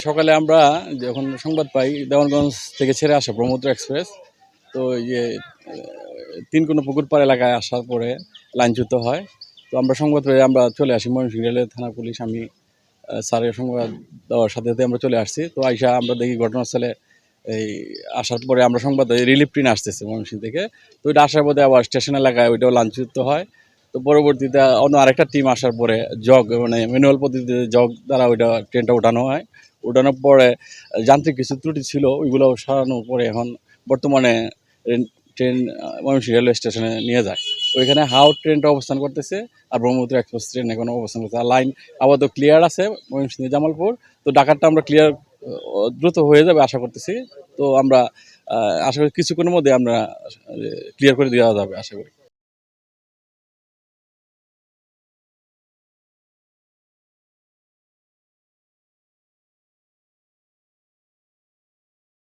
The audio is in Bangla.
সকালে আমরা যখন সংবাদ পাই দেওয়ানগঞ্জ থেকে ছেড়ে আসে ব্রহ্মপুত্র এক্সপ্রেস, তো তিনকোনা পুকুরপাড় এলাকায় আসার পরে লাইনচ্যুত হয়। তো আমরা সংবাদ পেয়ে আমরা চলে আসি ময়মনসিংহ রেলের থানা পুলিশ, আমি স্যারের সংবাদ দেওয়ার সাথে সাথে আমরা চলে আসছি। তো আইসা আমরা দেখি ঘটনাস্থলে আসার পরে আমরা সংবাদ রিলিফ ট্রেন আসতেছে ময়মনসিংহ থেকে। তো ওইটা আসার পরে আবার স্টেশন এলাকায় ওইটাও লাইনচ্যুত হয়। তো পরবর্তীতে অন্য আরেকটা টিম আসার পরে জগ ম্যানুয়াল পদ্ধতিতে জগ দ্বারা ওইটা ট্রেনটা ওঠানো হয়। ওঠানোর পরে যান্ত্রিক কিছু ত্রুটি ছিল, ওইগুলো সরানোর পরে এখন বর্তমানে ট্রেন ময়মনসিংহ রেলওয়ে স্টেশনে নিয়ে যায়। ওইখানে হাওড় ট্রেনটা অবস্থান করতেছে আর ব্রহ্মপুত্র এক্সপ্রেস ট্রেন এখন অবস্থান করতেছে। আর লাইন আপাতত ক্লিয়ার আছে ময়মনসিংহ জামালপুর। তো ঢাকারটা আমরা ক্লিয়ার দ্রুত হয়ে যাবে আশা করতেছি। তো আমরা আশা করি কিছুক্ষণের মধ্যে আমরা ক্লিয়ার করে দেওয়া যাবে আশা করি।